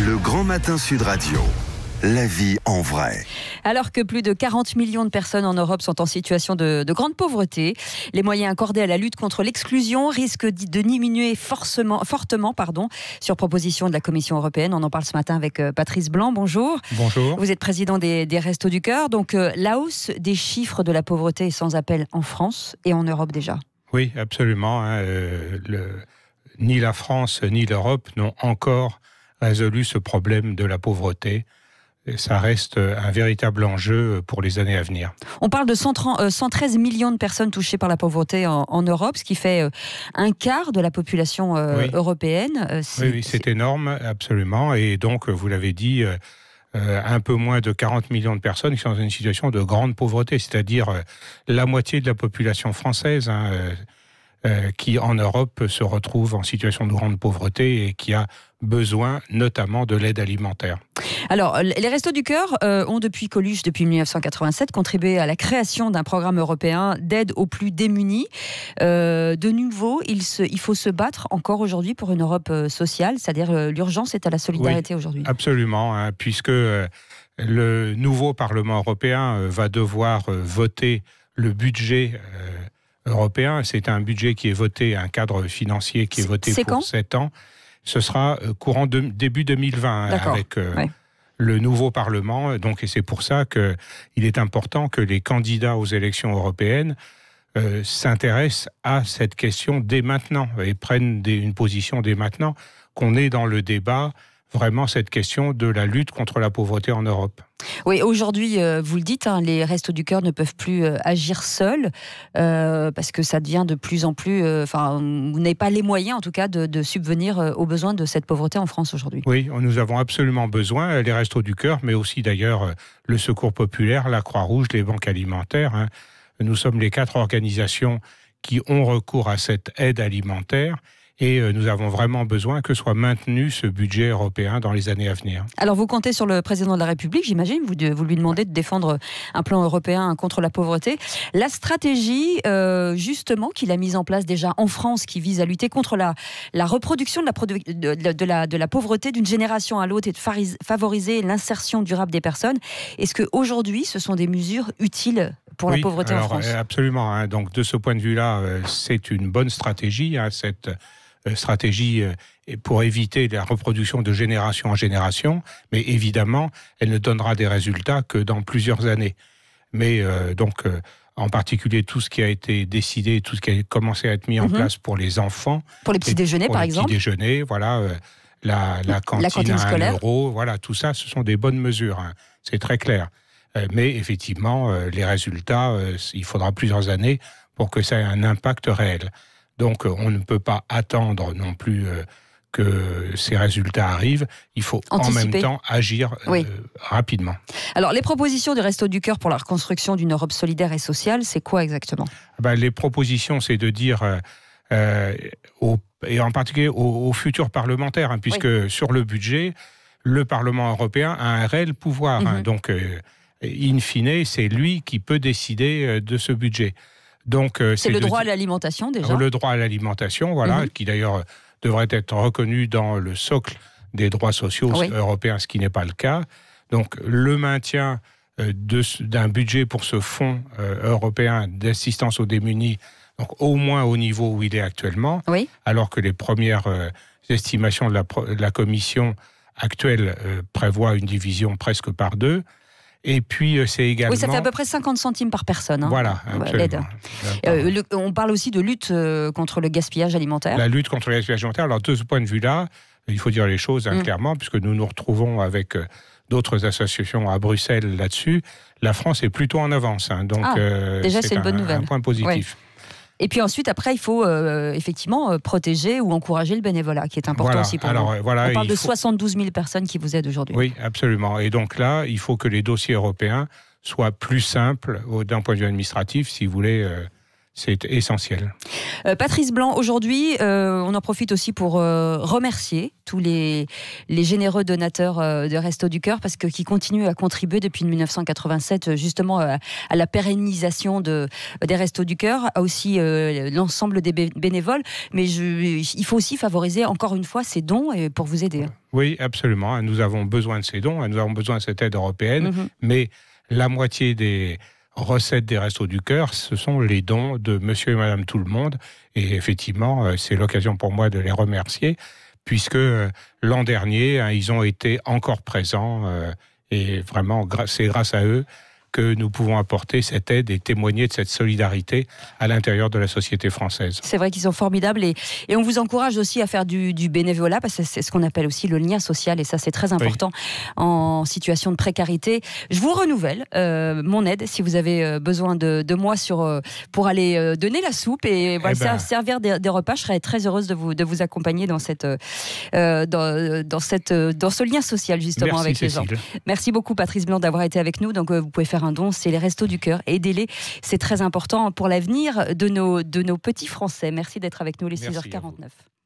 Le Grand Matin Sud Radio. La vie en vrai. Alors que plus de 40 millions de personnes en Europe sont en situation de grande pauvreté, les moyens accordés à la lutte contre l'exclusion risquent de diminuer fortement, sur proposition de la Commission européenne. On en parle ce matin avec Patrice Blanc. Bonjour. Bonjour. Vous êtes président des Restos du Cœur. Donc la hausse des chiffres de la pauvreté est sans appel en France et en Europe déjà. Oui, absolument. Ni la France ni l'Europe n'ont encore résolu ce problème de la pauvreté. Ça reste un véritable enjeu pour les années à venir. On parle de 113 millions de personnes touchées par la pauvreté en Europe, ce qui fait un quart de la population européenne. C'est énorme, absolument. Et donc, vous l'avez dit, un peu moins de 40 millions de personnes qui sont dans une situation de grande pauvreté, c'est-à-dire la moitié de la population française, qui en Europe se retrouve en situation de grande pauvreté et qui a besoin notamment de l'aide alimentaire. Alors, les Restos du Cœur ont depuis Coluche, depuis 1987, contribué à la création d'un programme européen d'aide aux plus démunis. De nouveau, il faut se battre encore aujourd'hui pour une Europe sociale, c'est-à-dire l'urgence est à la solidarité aujourd'hui. Absolument, puisque le nouveau Parlement européen va devoir voter le budget européen. C'est un budget qui est voté, un cadre financier qui est voté pour 7 ans. Ce sera courant début 2020 avec le nouveau Parlement. Et c'est pour ça qu'il est important que les candidats aux élections européennes s'intéressent à cette question dès maintenant et prennent une position dès maintenant, qu'on est dans le débat vraiment cette question de la lutte contre la pauvreté en Europe. Oui, aujourd'hui, vous le dites, les Restos du Cœur ne peuvent plus agir seuls parce que ça devient de plus en plus... vous n'avez pas les moyens, en tout cas, de subvenir aux besoins de cette pauvreté en France aujourd'hui. Oui, nous avons absolument besoin, les Restos du Cœur, mais aussi d'ailleurs le Secours populaire, la Croix-Rouge, les banques alimentaires. Nous sommes les 4 organisations qui ont recours à cette aide alimentaire. Et nous avons vraiment besoin que soit maintenu ce budget européen dans les années à venir. Alors vous comptez sur le président de la République, j'imagine, vous lui demandez de défendre un plan européen contre la pauvreté. La stratégie, justement, qu'il a mise en place déjà en France, qui vise à lutter contre la reproduction de la pauvreté d'une génération à l'autre et de favoriser l'insertion durable des personnes, est-ce qu'aujourd'hui, ce sont des mesures utiles pour la pauvreté en France? Absolument. Donc de ce point de vue-là, c'est une bonne stratégie, cette stratégie pour éviter la reproduction de génération en génération, mais évidemment, elle ne donnera des résultats que dans plusieurs années. Mais en particulier tout ce qui a été décidé, tout ce qui a commencé à être mis en place pour les enfants. Pour les petits déjeuners, par exemple. Pour les petits déjeuners, la cantine à scolaire. 1 €, tout ça, ce sont des bonnes mesures, c'est très clair. Mais effectivement, les résultats, il faudra plusieurs années pour que ça ait un impact réel. Donc, on ne peut pas attendre non plus que ces résultats arrivent. Il faut anticiper. En même temps agir rapidement. Alors, les propositions du Restos du Cœur pour la reconstruction d'une Europe solidaire et sociale, c'est quoi exactement ? Les propositions, c'est de dire, et en particulier aux futurs parlementaires, puisque sur le budget, le Parlement européen a un réel pouvoir. Donc, in fine, c'est lui qui peut décider de ce budget. Donc, c'est le droit à l'alimentation, déjà. Le droit à l'alimentation, qui d'ailleurs devrait être reconnu dans le socle des droits sociaux européens, ce qui n'est pas le cas. Donc, le maintien d'un budget pour ce fonds européen d'assistance aux démunis, donc au moins au niveau où il est actuellement, alors que les premières estimations de la Commission actuelle prévoient une division presque par 2. Et puis, c'est également... Oui, ça fait à peu près 50 centimes par personne. Voilà, l'aide. On parle aussi de lutte contre le gaspillage alimentaire. La lutte contre le gaspillage alimentaire. Alors, de ce point de vue-là, il faut dire les choses clairement, puisque nous nous retrouvons avec d'autres associations à Bruxelles là-dessus. La France est plutôt en avance. Donc, déjà, c'est une bonne nouvelle. Un point positif. Et puis ensuite, après, il faut effectivement protéger ou encourager le bénévolat, qui est important aussi pour nous. On parle de 72 000 personnes qui vous aident aujourd'hui. Oui, absolument. Et donc là, il faut que les dossiers européens soient plus simples d'un point de vue administratif, si vous voulez, c'est essentiel. Patrice Blanc, aujourd'hui, on en profite aussi pour remercier tous les généreux donateurs de Restos du Cœur, parce qui continuent à contribuer depuis 1987 justement à la pérennisation des Restos du Cœur, aussi l'ensemble des bénévoles. Mais il faut aussi favoriser encore une fois ces dons pour vous aider. Oui, absolument. Nous avons besoin de ces dons, nous avons besoin de cette aide européenne, mais la moitié des recettes des Restos du Cœur, ce sont les dons de monsieur et madame tout le monde. Et effectivement, c'est l'occasion pour moi de les remercier, puisque l'an dernier, ils ont été encore présents. Et vraiment, c'est grâce à eux que nous pouvons apporter cette aide et témoigner de cette solidarité à l'intérieur de la société française. C'est vrai qu'ils sont formidables et on vous encourage aussi à faire du bénévolat, parce que c'est ce qu'on appelle aussi le lien social, et ça c'est très important en situation de précarité. Je vous renouvelle mon aide si vous avez besoin de moi pour aller donner la soupe et servir des repas. Je serais très heureuse de vous accompagner dans ce lien social justement. Merci, avec les gens. Merci beaucoup Patrice Blanc d'avoir été avec nous. Donc vous pouvez faire un don, c'est les Restos du Cœur. Aidez-les, c'est très important pour l'avenir de nos petits Français. Merci d'être avec nous, les 6h49.